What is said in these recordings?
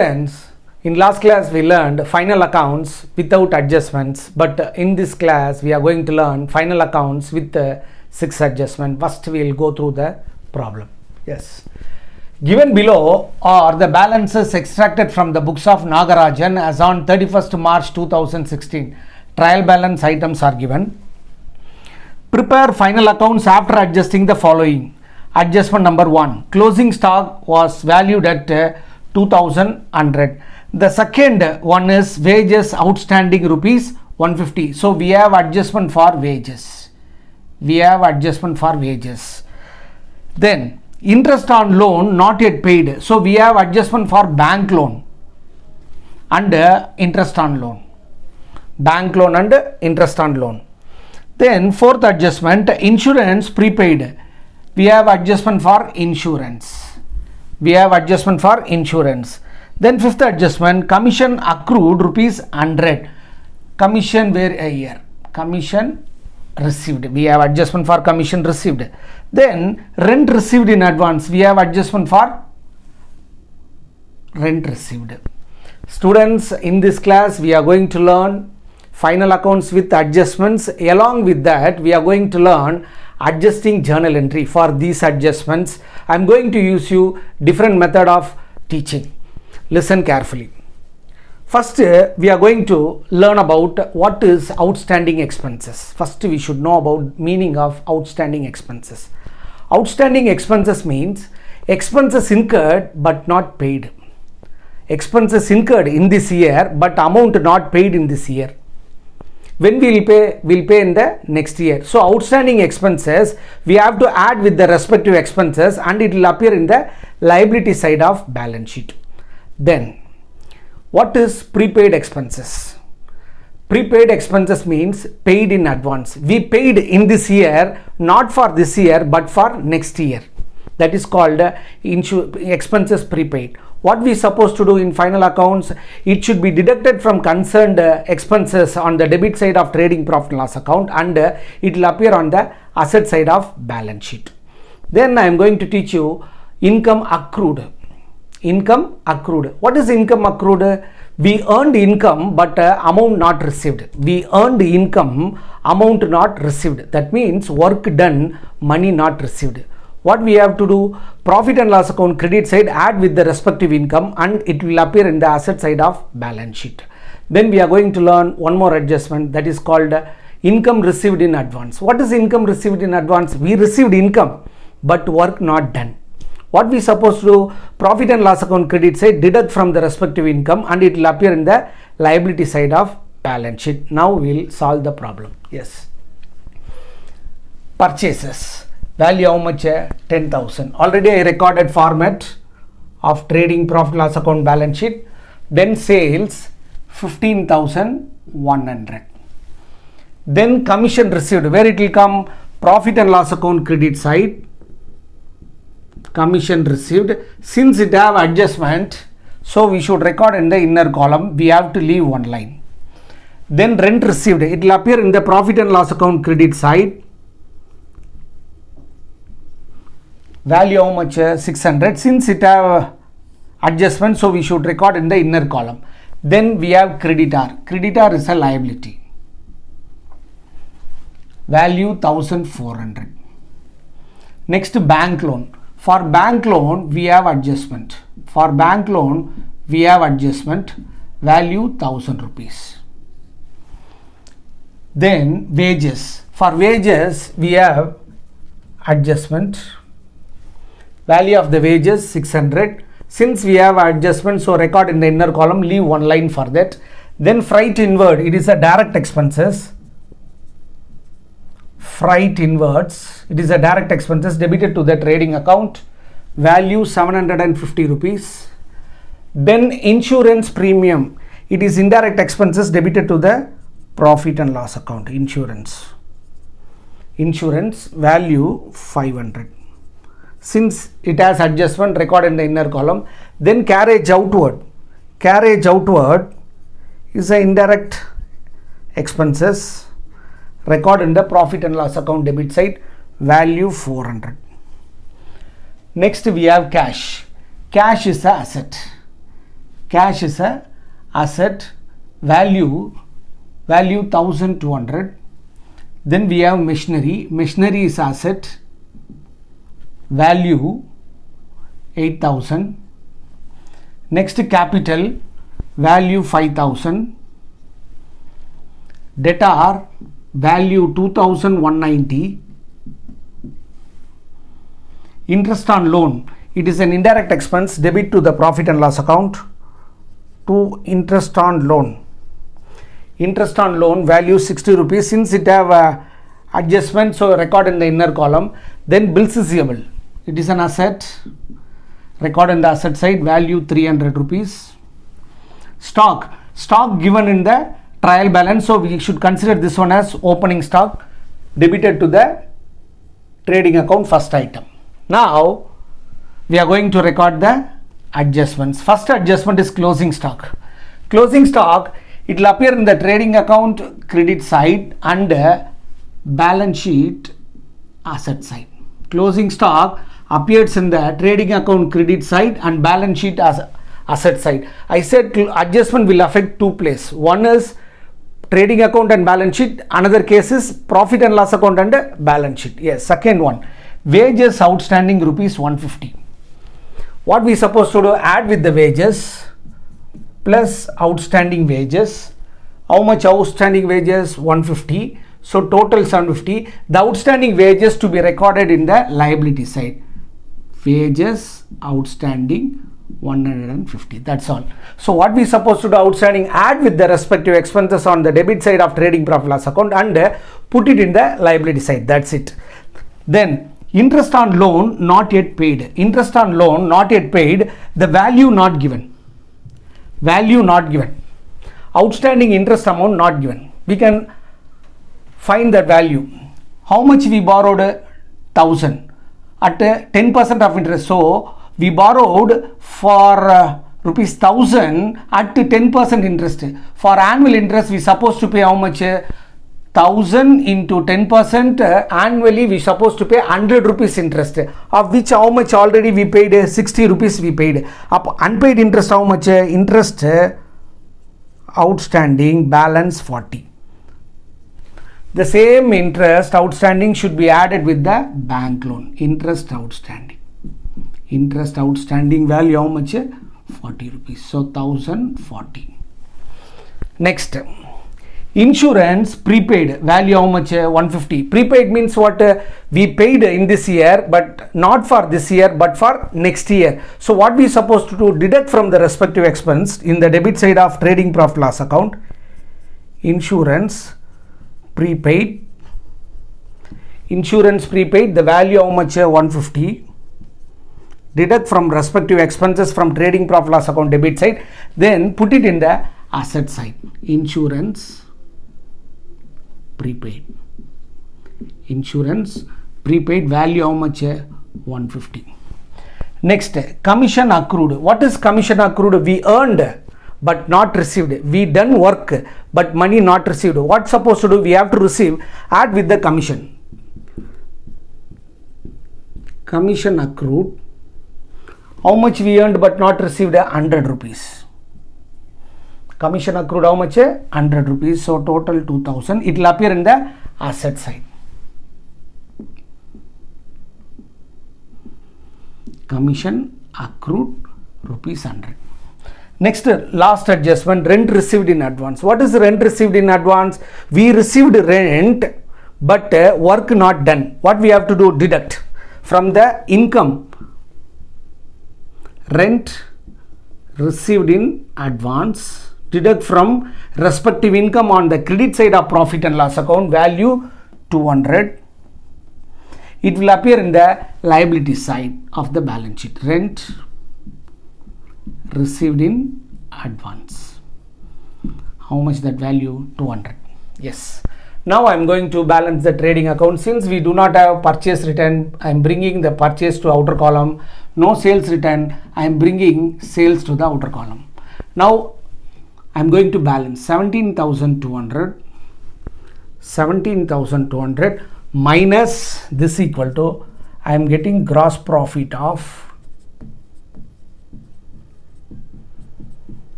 Friends, in last class we learned final accounts without adjustments, but in this class we are going to learn final accounts with 6 adjustments. First we will go through the problem. Yes. Given below are the balances extracted from the books of Nagarajan as on 31st March 2016. Trial balance items are given. Prepare final accounts after adjusting the following. Adjustment number 1. Closing stock was valued at 2100. The second one is wages outstanding rupees 150. So we have adjustment for wages. Then interest on loan not yet paid. So we have adjustment for bank loan and interest on loan. Bank loan and interest on loan. Then fourth adjustment, insurance prepaid. We have adjustment for insurance. Then fifth adjustment, commission accrued rupees 100. Commission where a year. Commission received. We have adjustment for commission received. Then rent received in advance. We have adjustment for rent received. Students, in this class we are going to learn final accounts with adjustments. Along with that we are going to learn adjusting journal entry. For these adjustments I am going to use you different method of teaching. Listen carefully. First we are going to learn about what is outstanding expenses. First we should know about meaning of outstanding expenses. Outstanding expenses means expenses incurred but not paid. Expenses incurred in this year but amount not paid in this year. When we will pay in the next year. So outstanding expenses we have to add with the respective expenses and it will appear in the liability side of balance sheet. Then what is prepaid expenses? Prepaid expenses means paid in advance. We paid in this year, not for this year but for next year. That is called expenses prepaid. What we supposed to do in final accounts, it should be deducted from concerned expenses on the debit side of trading profit and loss account and it will appear on the asset side of balance sheet. Then I am going to teach you income accrued. What is income accrued? We earned income but amount not received. That means work done, money not received. What we have to do? Profit and loss account credit side add with the respective income and it will appear in the asset side of balance sheet. Then we are going to learn one more adjustment, that is called income received in advance. What is income received in advance? We received income but work not done. What we supposed to do? Profit and loss account credit side deduct from the respective income and it will appear in the liability side of balance sheet. Now we will solve the problem. Yes. Purchases. Value how much? 10,000. Already I recorded format of trading profit loss account balance sheet. Then sales 15,100. Then commission received. Where it will come? Profit and loss account credit side. Commission received. Since it have adjustment, so we should record in the inner column. We have to leave one line. Then rent received. It will appear in the profit and loss account credit side. Value how much? 600. Since it have adjustment, so we should record in the inner column. Then we have creditor. Creditor is a liability. Value 1400. Next, bank loan. For bank loan we have adjustment. Value 1000 rupees. Then wages. For wages we have adjustment. Value of the wages 600. Since we have adjustment, so record in the inner column, leave one line for that. Then freight inward, it is a direct expenses. It is a direct expenses debited to the trading account. Value 750 rupees. Then insurance premium, it is indirect expenses debited to the profit and loss account. Insurance value 500. Since it has adjustment, record in the inner column. Then carriage outward is a indirect expenses. Record in the profit and loss account debit side. Value 400. Next we have cash. Cash is an asset. cash is a asset, value 1200. Then we have machinery is asset, value 8000. Next capital, value 5000. Debtor, value 2190. Interest on loan, it is an indirect expense, debit to the profit and loss account. To interest on loan, value 60 rupees. Since it have adjustment, so record in the inner column. Then bills receivable, it is an asset, record in the asset side, value 300 rupees. Stock given in the trial balance, so we should consider this one as opening stock, debited to the trading account, first item. Now we are going to record the adjustments. First adjustment is closing stock. It will appear in the trading account credit side and balance sheet asset side. Closing stock appears in the trading account credit side and balance sheet as asset side. I said adjustment will affect two places. One is trading account and balance sheet. Another case is profit and loss account and balance sheet. Yes. Second one, wages outstanding rupees 150. What we supposed to do? Add with the wages plus outstanding wages. How much outstanding wages? 150. So total 750. The outstanding wages to be recorded in the liability side. Wages outstanding 150. That's all. So what we supposed to do? Outstanding, add with the respective expenses on the debit side of trading profit loss account and put it in the liability side. That's it. Then interest on loan not yet paid. The value not given. Outstanding interest amount not given. We can find that value. How much we borrowed? 1000 at 10% of interest. So we borrowed for rupees 1000 at 10% interest. For annual interest we supposed to pay how much? 1000 into 10%, annually we supposed to pay 100 rupees interest, of which how much already we paid? 60 rupees we paid. Up unpaid interest how much? Interest outstanding balance 40. The same interest outstanding should be added with the bank loan. Interest outstanding value how much? 40 rupees. So 1040. Next, insurance prepaid value how much? 150. Prepaid means what? We paid in this year, but not for this year, but for next year. So what we supposed to do? Deduct from the respective expense in the debit side of trading profit loss account. Insurance prepaid, the value how much? 150. Deduct from respective expenses from trading profit loss account debit side, then put it in the asset side. Insurance prepaid value how much? 150. Next, commission accrued. What is commission accrued? We earned but not received. We done work but money not received. What supposed to do? We have to receive, add with the commission. Commission accrued, how much we earned but not received? 100 rupees. Commission accrued how much? 100 rupees. So total 2000. It will appear in the asset side. Commission accrued rupees 100. Next, last adjustment, rent received in advance. What is rent received in advance? We received rent but work not done. What we have to do? Deduct from the income. Rent received in advance, deduct from respective income on the credit side of profit and loss account, value 200. It will appear in the liability side of the balance sheet. Rent received in advance. How much that value? 200. Yes. Now I am going to balance the trading account. Since we do not have purchase return, I am bringing the purchase to outer column. No sales return, I am bringing sales to the outer column. Now I am going to balance 17,200 minus this equal to, I am getting gross profit of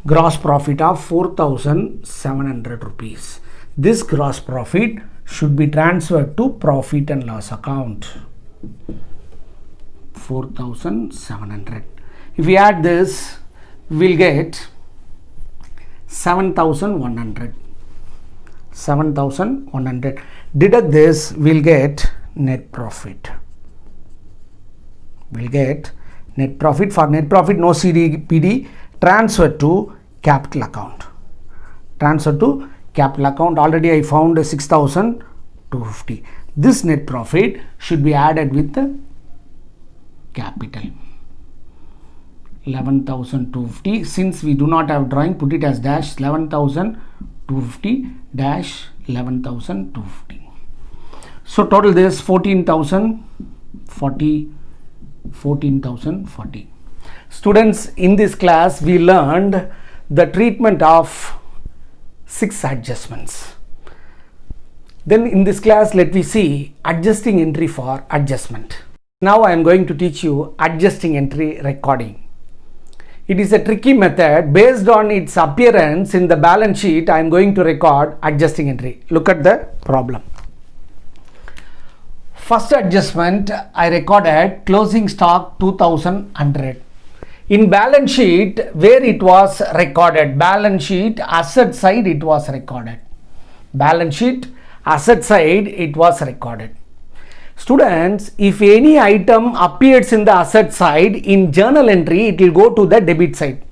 gross profit of 4,700 rupees. This gross profit should be transferred to profit and loss account. 4,700. If we add this, we'll get 7,100. 7,100. Deduct this, we'll get net profit. We'll get net profit. For net profit, no CDPD, transfer to capital account. Transfer to capital account. Already I found 6,250. This net profit should be added with the capital. 11,250. Since we do not have drawing, put it as dash 11,250 dash 11,250. So total this 14,040. 14,040. Students, in this class we learned the treatment of 6 adjustments. Then in this class, let me see adjusting entry for adjustment. Now I am going to teach you adjusting entry recording. It is a tricky method. Based on its appearance in the balance sheet, I am going to record adjusting entry. Look at the problem. First adjustment, I recorded closing stock 2,100. In balance sheet, where it was recorded, balance sheet asset side it was recorded. Balance sheet asset side it was recorded. Students, if any item appears in the asset side, in journal entry it will go to the debit side.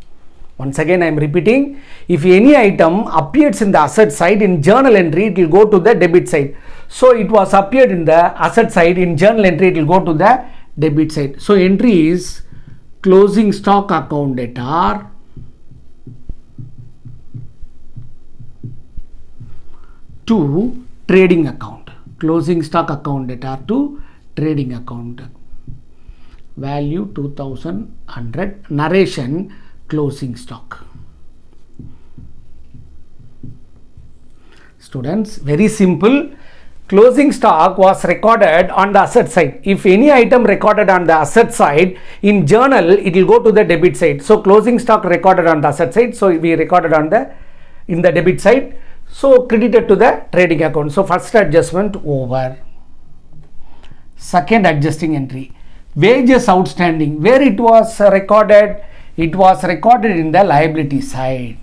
Once again I am repeating, if any item appears in the asset side, in journal entry it will go to the debit side. So it was appeared in the asset side, in journal entry it will go to the debit side. So entry is closing stock account debtor to trading account. Closing stock account debtor to trading account. Value 2,100. Narration closing stock. Students, very simple. Closing stock was recorded on the asset side. If any item recorded on the asset side, in journal it will go to the debit side. So closing stock recorded on the asset side, so we recorded on the in the debit side. So credited to the trading account. So first adjustment over. Second adjusting entry, wages outstanding. Where it was recorded? It was recorded in the liability side.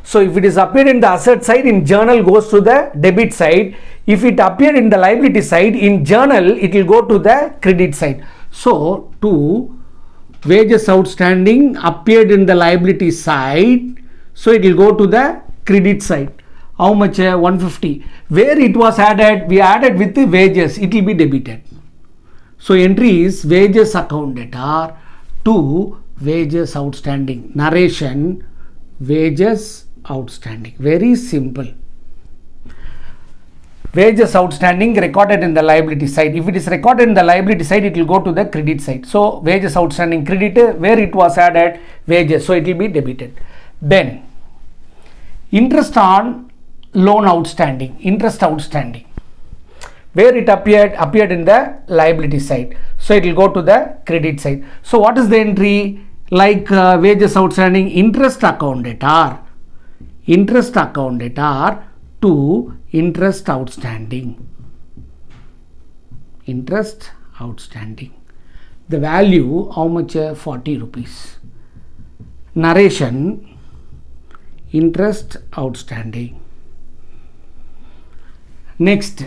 So if it is appeared in the asset side, in journal goes to the debit side. If it appeared in the liability side, in journal it will go to the credit side. So to wages outstanding appeared in the liability side, so it will go to the credit side. How much? 150. Where it was added, we added with the wages, it will be debited. So entry is wages account debtor to wages outstanding. Narration wages outstanding. Very simple. Wages outstanding recorded in the liability side. If it is recorded in the liability side, it will go to the credit side. So wages outstanding credit, where it was added wages, so it will be debited. Then interest on loan outstanding. Interest outstanding, where it appeared in the liability side, so it will go to the credit side. So what is the entry? Like wages outstanding, interest account debtor. Interest account debtor to interest outstanding. Interest outstanding. The value, how much? 40 rupees. Narration interest outstanding. Next,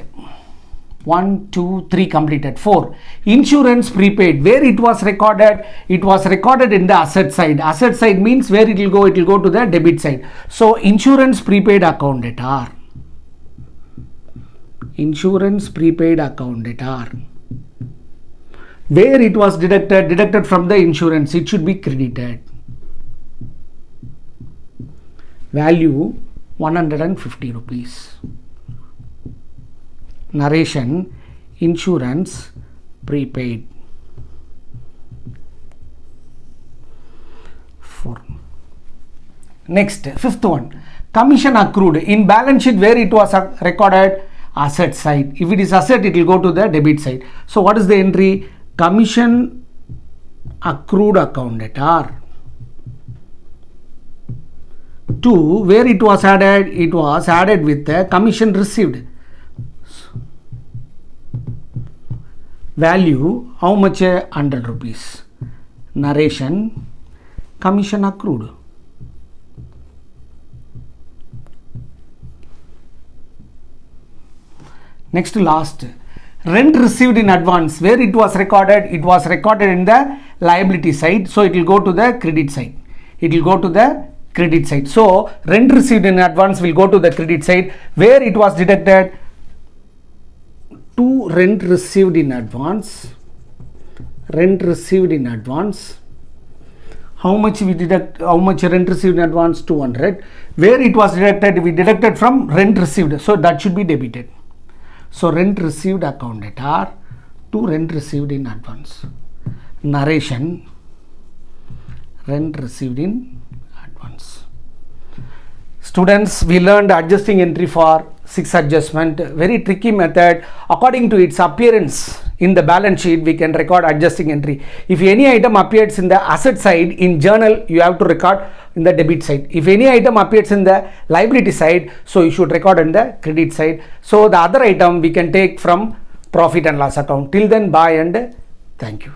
1, 2, 3 completed. 4. Insurance prepaid. Where it was recorded? It was recorded in the asset side. Asset side means where it will go? It will go to the debit side. So insurance prepaid account debtor. Insurance prepaid account debtor. Where it was deducted from the insurance, it should be credited. Value 150 rupees. Narration insurance prepaid. 4. Next, fifth one, commission accrued. In balance sheet, where it was recorded? Asset side. If it is asset, it will go to the debit side. So what is the entry? Commission accrued account debtor. 2, where it was added? It was added with the commission received. Value, how much? 100 rupees. Narration, commission accrued. Next to last, rent received in advance. Where it was recorded? It was recorded in the liability side. So it will go to the credit side. It will go to the credit side. So rent received in advance will go to the credit side. Where it was deducted? To rent received in advance. Rent received in advance. How much we deduct? How much rent received in advance? 200. Where it was deducted? We deducted from rent received. So that should be debited. So rent received accounted are to rent received in advance. Narration, rent received in advance. Students, we learned adjusting entry for 6 adjustment. Very tricky method. According to its appearance in the balance sheet, we can record adjusting entry. If any item appears in the asset side in journal, you have to record in the debit side. If any item appears in the liability side, so you should record in the credit side. So the other item we can take from profit and loss account. Till then, bye and thank you.